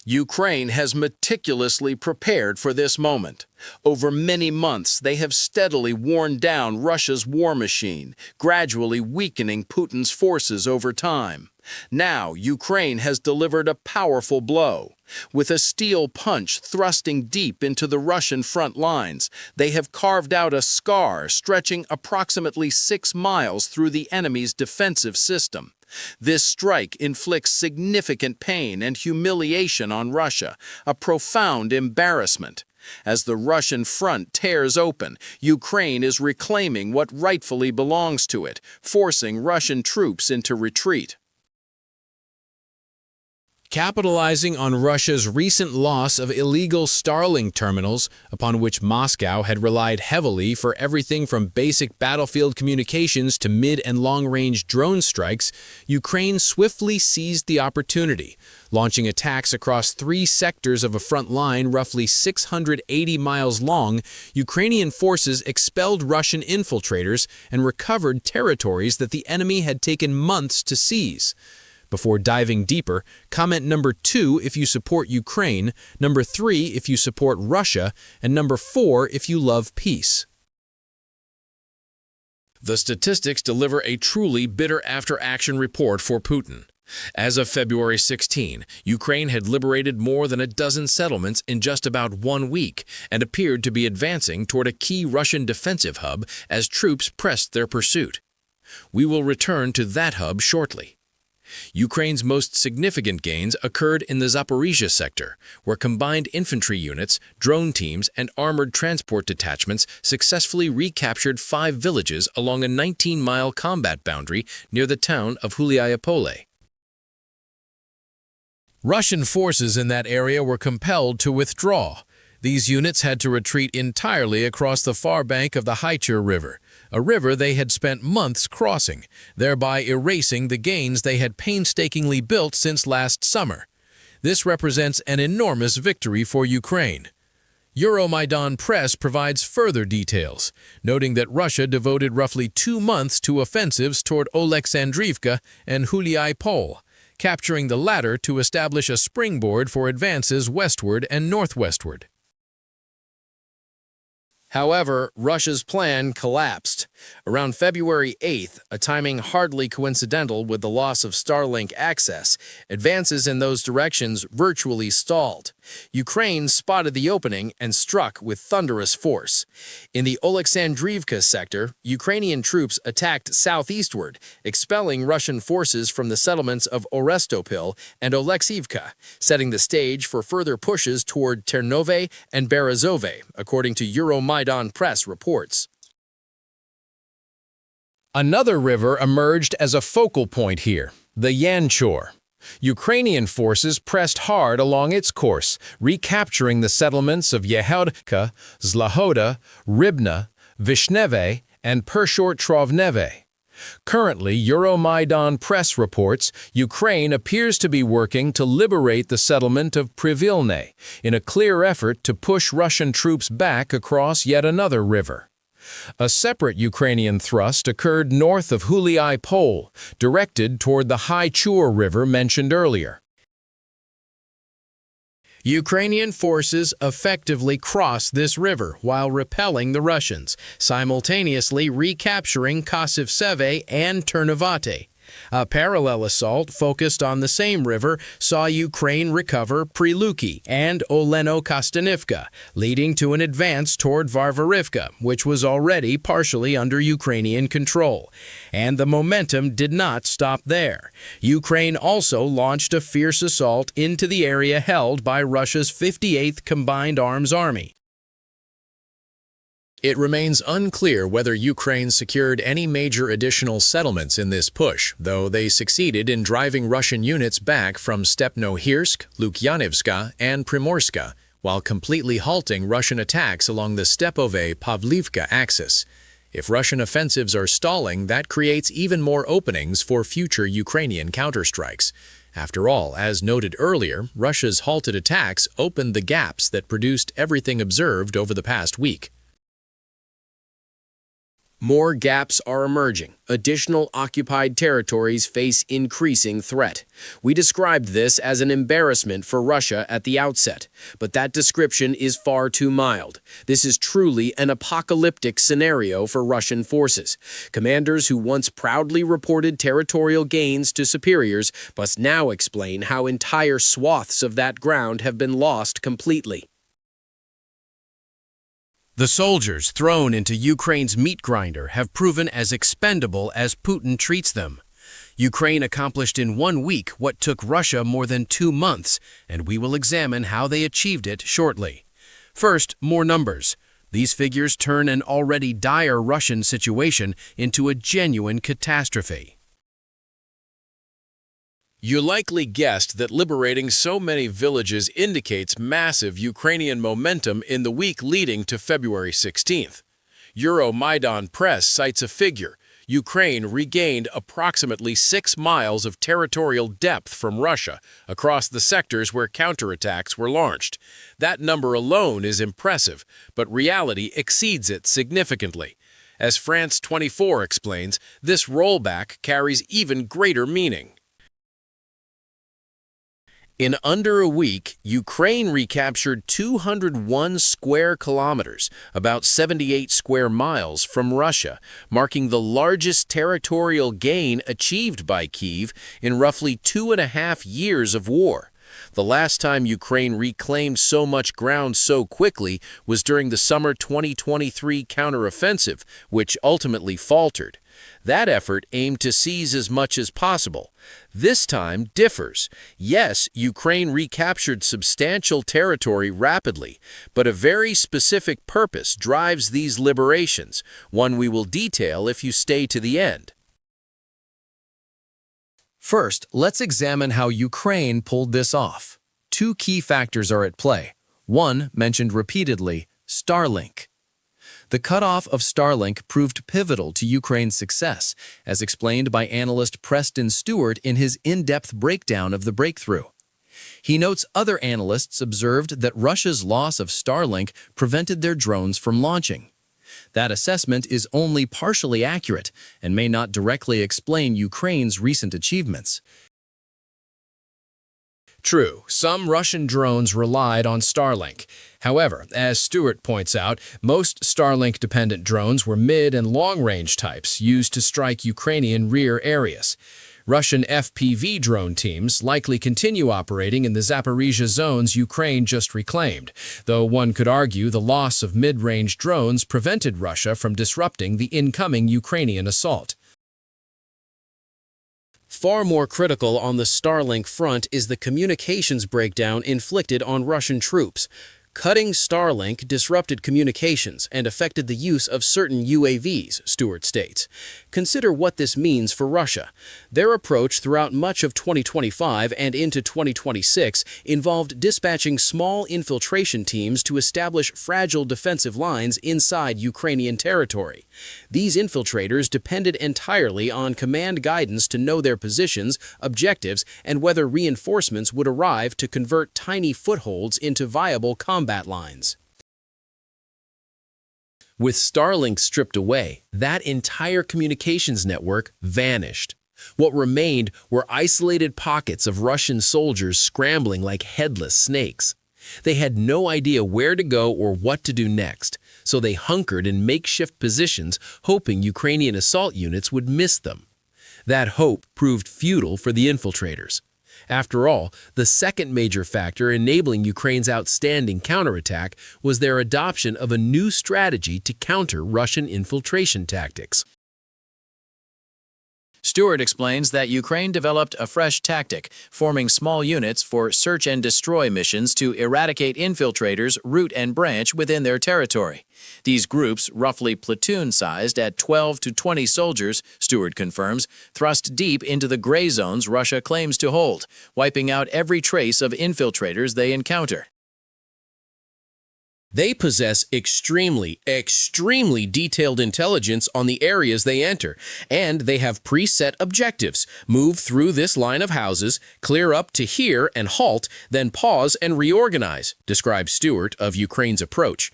Ukraine has meticulously prepared for this moment. Over many months, they have steadily worn down Russia's war machine, gradually weakening Putin's forces over time. Now, Ukraine has delivered a powerful blow. With a steel punch thrusting deep into the Russian front lines, they have carved out a scar stretching approximately 6 miles through the enemy's defensive system. This strike inflicts significant pain and humiliation on Russia, a profound embarrassment. As the Russian front tears open, Ukraine is reclaiming what rightfully belongs to it, forcing Russian troops into retreat. Capitalizing on Russia's recent loss of illegal Starlink terminals, upon which Moscow had relied heavily for everything from basic battlefield communications to mid- and long-range drone strikes, Ukraine swiftly seized the opportunity, launching attacks across 3 sectors of a front line roughly 680 miles long. Ukrainian forces expelled Russian infiltrators and recovered territories that the enemy had taken months to seize. Before diving deeper, comment number 2 if you support Ukraine, number 3 if you support Russia, and number 4 if you love peace. The statistics deliver a truly bitter after-action report for Putin. As of February 16, Ukraine had liberated more than a dozen settlements in just about 1 week and appeared to be advancing toward a key Russian defensive hub as troops pressed their pursuit. We will return to that hub shortly. Ukraine's most significant gains occurred in the Zaporizhzhia sector, where combined infantry units, drone teams, and armored transport detachments successfully recaptured 5 villages along a 19-mile combat boundary near the town of Huliaipole. Russian forces in that area were compelled to withdraw. These units had to retreat entirely across the far bank of the Huliaipole River, a river they had spent months crossing, thereby erasing the gains they had painstakingly built since last summer. This represents an enormous victory for Ukraine. Euromaidan Press provides further details, noting that Russia devoted roughly 2 months to offensives toward Oleksandrivka and Huliaipole, capturing the latter to establish a springboard for advances westward and northwestward. However, Russia's plan collapsed. Around February 8th, a timing hardly coincidental with the loss of Starlink access, advances in those directions virtually stalled. Ukraine spotted the opening and struck with thunderous force. In the Oleksandrivka sector, Ukrainian troops attacked southeastward, expelling Russian forces from the settlements of Orestopil and Oleksivka, setting the stage for further pushes toward Ternove and Berezove, according to Euromaidan Press reports. Another river emerged as a focal point here, the Yanchor. Ukrainian forces pressed hard along its course, recapturing the settlements of Yehodka, Zlahoda, Ribna, Vishneve, and Pershort-Trovneve. Currently, Euromaidan Press reports Ukraine appears to be working to liberate the settlement of Privilne in a clear effort to push Russian troops back across yet another river. A separate Ukrainian thrust occurred north of Huliaipole, directed toward the Huliaipole River mentioned earlier. Ukrainian forces effectively crossed this river while repelling the Russians, simultaneously recapturing Kosivtseve and Ternivate. A parallel assault focused on the same river saw Ukraine recover Priluki and Oleno-Kostanivka, leading to an advance toward Varvarivka, which was already partially under Ukrainian control. And the momentum did not stop there. Ukraine also launched a fierce assault into the area held by Russia's 58th Combined Arms Army. It remains unclear whether Ukraine secured any major additional settlements in this push, though they succeeded in driving Russian units back from Stepnohirsk, Lukyanivska, and Primorska, while completely halting Russian attacks along the Stepove-Pavlivka axis. If Russian offensives are stalling, that creates even more openings for future Ukrainian counterstrikes. After all, as noted earlier, Russia's halted attacks opened the gaps that produced everything observed over the past week. More gaps are emerging. Additional occupied territories face increasing threat. We described this as an embarrassment for Russia at the outset, but that description is far too mild. This is truly an apocalyptic scenario for Russian forces. Commanders who once proudly reported territorial gains to superiors must now explain how entire swaths of that ground have been lost completely. The soldiers thrown into Ukraine's meat grinder have proven as expendable as Putin treats them. Ukraine accomplished in 1 week what took Russia more than 2 months, and we will examine how they achieved it shortly. First, more numbers. These figures turn an already dire Russian situation into a genuine catastrophe. You likely guessed that liberating so many villages indicates massive Ukrainian momentum in the week leading to February 16th. Euromaidan Press cites a figure. Ukraine regained approximately 6 miles of territorial depth from Russia across the sectors where counterattacks were launched. That number alone is impressive, but reality exceeds it significantly. As France 24 explains, this rollback carries even greater meaning. In under a week, Ukraine recaptured 201 square kilometers, about 78 square miles from Russia, marking the largest territorial gain achieved by Kyiv in roughly 2.5 years of war. The last time Ukraine reclaimed so much ground so quickly was during the summer 2023 counteroffensive, which ultimately faltered. That effort aimed to seize as much as possible. This time differs. Yes, Ukraine recaptured substantial territory rapidly, but a very specific purpose drives these liberations, one we will detail if you stay to the end. First, let's examine how Ukraine pulled this off. 2 key factors are at play. One, mentioned repeatedly, Starlink. The cutoff of Starlink proved pivotal to Ukraine's success, as explained by analyst Preston Stewart in his in-depth breakdown of the breakthrough. He notes other analysts observed that Russia's loss of Starlink prevented their drones from launching. That assessment is only partially accurate and may not directly explain Ukraine's recent achievements. True, some Russian drones relied on Starlink. However, as Stewart points out, most Starlink-dependent drones were mid- and long-range types used to strike Ukrainian rear areas. Russian FPV drone teams likely continue operating in the Zaporizhzhia zones Ukraine just reclaimed, though one could argue the loss of mid-range drones prevented Russia from disrupting the incoming Ukrainian assault. Far more critical on the Starlink front is the communications breakdown inflicted on Russian troops. Cutting Starlink disrupted communications and affected the use of certain UAVs, Stewart states. Consider what this means for Russia. Their approach throughout much of 2025 and into 2026 involved dispatching small infiltration teams to establish fragile defensive lines inside Ukrainian territory. These infiltrators depended entirely on command guidance to know their positions, objectives, and whether reinforcements would arrive to convert tiny footholds into viable combat lines. With Starlink stripped away, that entire communications network vanished. What remained were isolated pockets of Russian soldiers scrambling like headless snakes. They had no idea where to go or what to do next, so they hunkered in makeshift positions, hoping Ukrainian assault units would miss them. That hope proved futile for the infiltrators. After all, the second major factor enabling Ukraine's outstanding counterattack was their adoption of a new strategy to counter Russian infiltration tactics. Stewart explains that Ukraine developed a fresh tactic, forming small units for search and destroy missions to eradicate infiltrators root and branch within their territory. These groups, roughly platoon-sized at 12 to 20 soldiers, Stewart confirms, thrust deep into the gray zones Russia claims to hold, wiping out every trace of infiltrators they encounter. They possess extremely detailed intelligence on the areas they enter, and they have preset objectives. Move through this line of houses, clear up to here and halt, then pause and reorganize, describes Stewart of Ukraine's approach.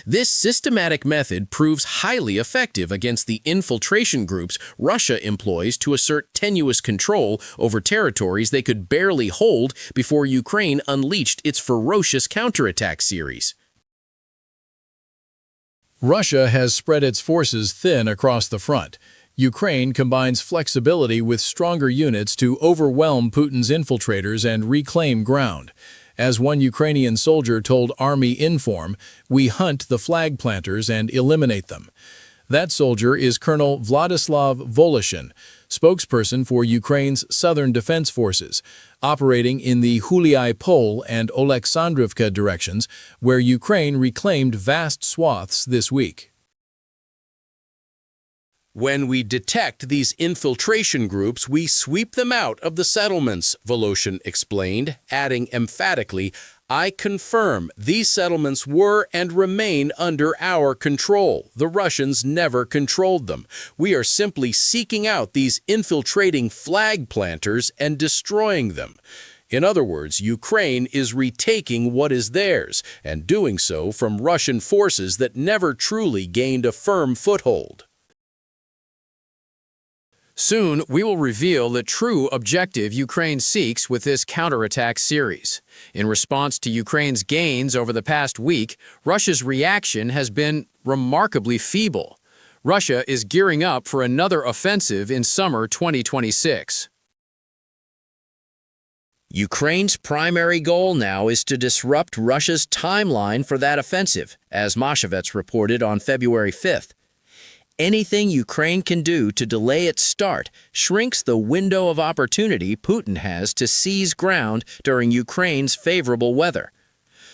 This systematic method proves highly effective against the infiltration groups Russia employs to assert tenuous control over territories they could barely hold before Ukraine unleashed its ferocious counterattack series. Russia has spread its forces thin across the front. Ukraine combines flexibility with stronger units to overwhelm Putin's infiltrators and reclaim ground. As one Ukrainian soldier told Army Inform, "We hunt the flag planters and eliminate them." That soldier is Colonel Vladislav Voloshin, spokesperson for Ukraine's Southern Defense Forces, operating in the Huliaipole and Oleksandrivka directions, where Ukraine reclaimed vast swaths this week. When we detect these infiltration groups, we sweep them out of the settlements, Voloshin explained, adding emphatically, "I confirm these settlements were and remain under our control. The Russians never controlled them. We are simply seeking out these infiltrating flag planters and destroying them." In other words, Ukraine is retaking what is theirs, and doing so from Russian forces that never truly gained a firm foothold. Soon, we will reveal the true objective Ukraine seeks with this counterattack series. In response to Ukraine's gains over the past week, Russia's reaction has been remarkably feeble. Russia is gearing up for another offensive in summer 2026. Ukraine's primary goal now is to disrupt Russia's timeline for that offensive, as Mashevets reported on February 5th. Anything Ukraine can do to delay its start shrinks the window of opportunity Putin has to seize ground during Ukraine's favorable weather.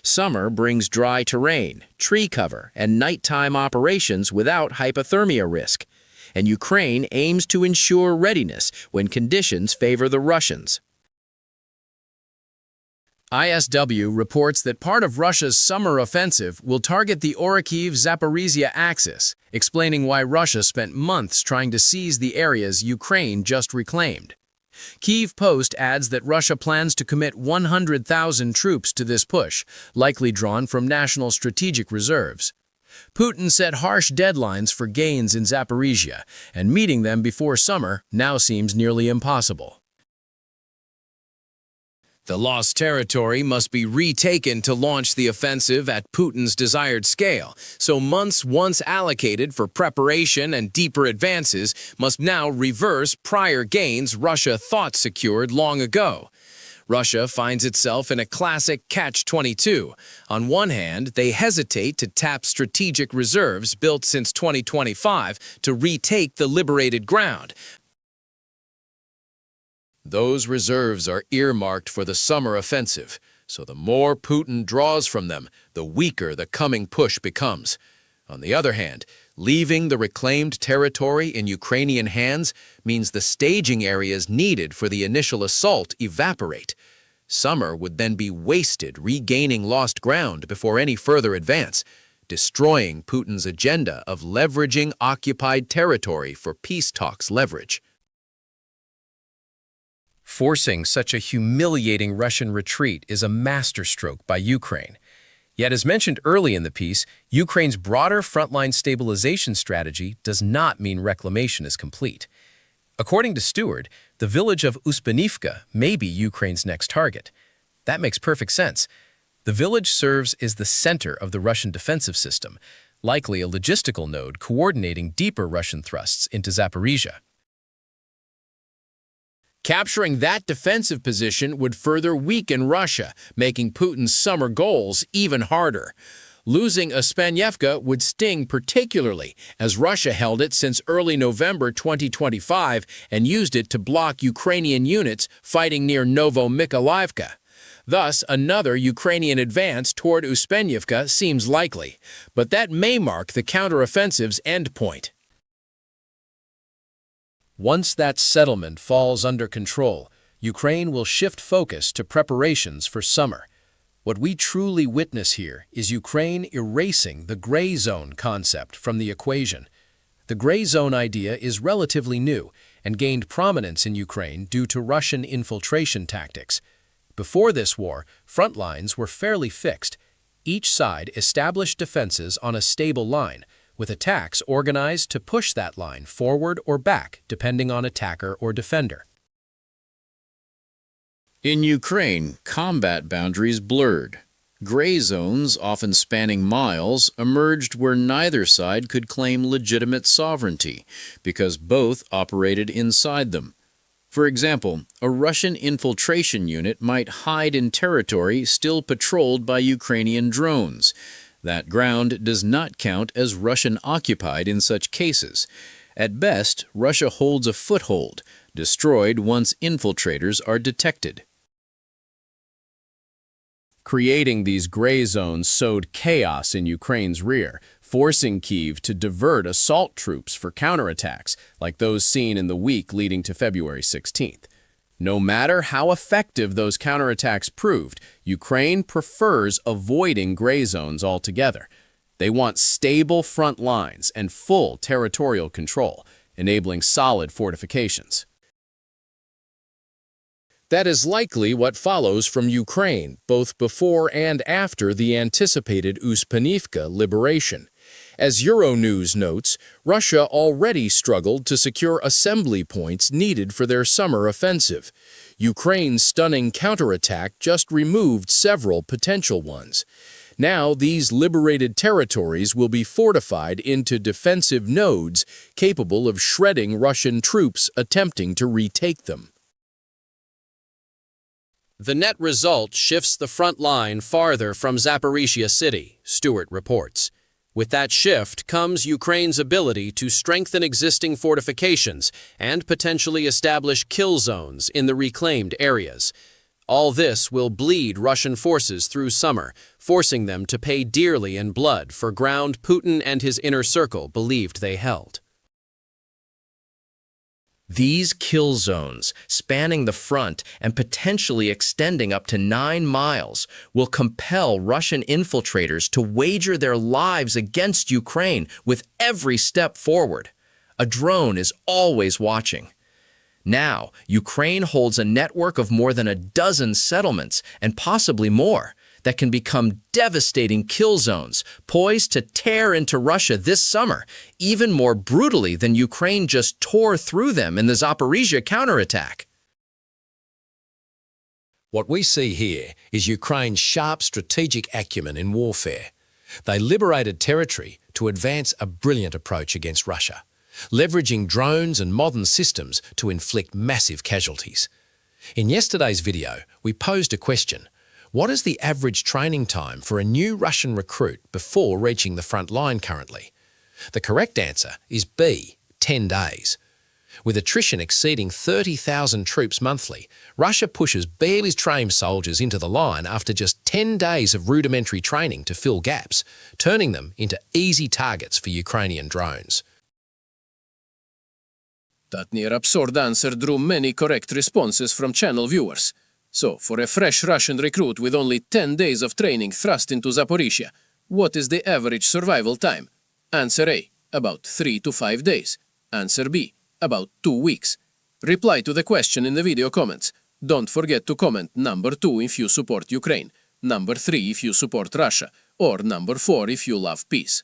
Summer brings dry terrain, tree cover, and nighttime operations without hypothermia risk, and Ukraine aims to ensure readiness when conditions favor the Russians. ISW reports that part of Russia's summer offensive will target the Zaporizhzhia axis, explaining why Russia spent months trying to seize the areas Ukraine just reclaimed. Kyiv Post adds that Russia plans to commit 100,000 troops to this push, likely drawn from national strategic reserves. Putin set harsh deadlines for gains in Zaporizhzhia, and meeting them before summer now seems nearly impossible. The lost territory must be retaken to launch the offensive at Putin's desired scale, so months once allocated for preparation and deeper advances must now reverse prior gains Russia thought secured long ago. Russia finds itself in a classic catch-22. On one hand, they hesitate to tap strategic reserves built since 2025 to retake the liberated ground. Those reserves are earmarked for the summer offensive, so the more Putin draws from them, the weaker the coming push becomes. On the other hand, leaving the reclaimed territory in Ukrainian hands means the staging areas needed for the initial assault evaporate. Summer would then be wasted regaining lost ground before any further advance, destroying Putin's agenda of leveraging occupied territory for peace talks leverage. Forcing such a humiliating Russian retreat is a masterstroke by Ukraine. Yet, as mentioned early in the piece, Ukraine's broader frontline stabilization strategy does not mean reclamation is complete. According to Stewart, the village of Uspenivka may be Ukraine's next target. That makes perfect sense. The village serves as the center of the Russian defensive system, likely a logistical node coordinating deeper Russian thrusts into Zaporizhzhia. Capturing that defensive position would further weaken Russia, making Putin's summer goals even harder. Losing Uspenivka would sting particularly, as Russia held it since early November 2025 and used it to block Ukrainian units fighting near Novomykolaiv. Thus, another Ukrainian advance toward Uspenivka seems likely, but that may mark the counteroffensive's endpoint. Once that settlement falls under control, Ukraine will shift focus to preparations for summer. What we truly witness here is Ukraine erasing the gray zone concept from the equation. The gray zone idea is relatively new and gained prominence in Ukraine due to Russian infiltration tactics. Before this war, front lines were fairly fixed. Each side established defenses on a stable line, with attacks organized to push that line forward or back depending on attacker or defender. In Ukraine, combat boundaries blurred. Gray zones, often spanning miles, emerged where neither side could claim legitimate sovereignty, because both operated inside them. For example, a Russian infiltration unit might hide in territory still patrolled by Ukrainian drones. That ground does not count as Russian-occupied in such cases. At best, Russia holds a foothold, destroyed once infiltrators are detected. Creating these gray zones sowed chaos in Ukraine's rear, forcing Kyiv to divert assault troops for counterattacks like those seen in the week leading to February 16th. No matter how effective those counterattacks proved, Ukraine prefers avoiding gray zones altogether. They want stable front lines and full territorial control, enabling solid fortifications. That is likely what follows from Ukraine, both before and after the anticipated Uspanivka liberation. As Euronews notes, Russia already struggled to secure assembly points needed for their summer offensive. Ukraine's stunning counterattack just removed several potential ones. Now, these liberated territories will be fortified into defensive nodes capable of shredding Russian troops attempting to retake them. The net result shifts the front line farther from Zaporizhzhia city, Stewart reports. With that shift comes Ukraine's ability to strengthen existing fortifications and potentially establish kill zones in the reclaimed areas. All this will bleed Russian forces through summer, forcing them to pay dearly in blood for ground Putin and his inner circle believed they held. These kill zones, spanning the front and potentially extending up to 9 miles, will compel Russian infiltrators to wager their lives against Ukraine with every step forward. A drone is always watching. Now, Ukraine holds a network of more than a dozen settlements, and possibly more, that can become devastating kill zones, poised to tear into Russia this summer, even more brutally than Ukraine just tore through them in the Zaporizhzhia counterattack. What we see here is Ukraine's sharp strategic acumen in warfare. They liberated territory to advance a brilliant approach against Russia, leveraging drones and modern systems to inflict massive casualties. In yesterday's video, we posed a question. What is the average training time for a new Russian recruit before reaching the front line currently? The correct answer is B, 10 days. With attrition exceeding 30,000 troops monthly, Russia pushes barely trained soldiers into the line after just 10 days of rudimentary training to fill gaps, turning them into easy targets for Ukrainian drones. That near absurd answer drew many correct responses from channel viewers. So, for a fresh Russian recruit with only 10 days of training thrust into Zaporizhzhia, what is the average survival time? Answer A, about 3 to 5 days. Answer B, about 2 weeks. Reply to the question in the video comments. Don't forget to comment number 2 if you support Ukraine, number 3 if you support Russia, or number 4 if you love peace.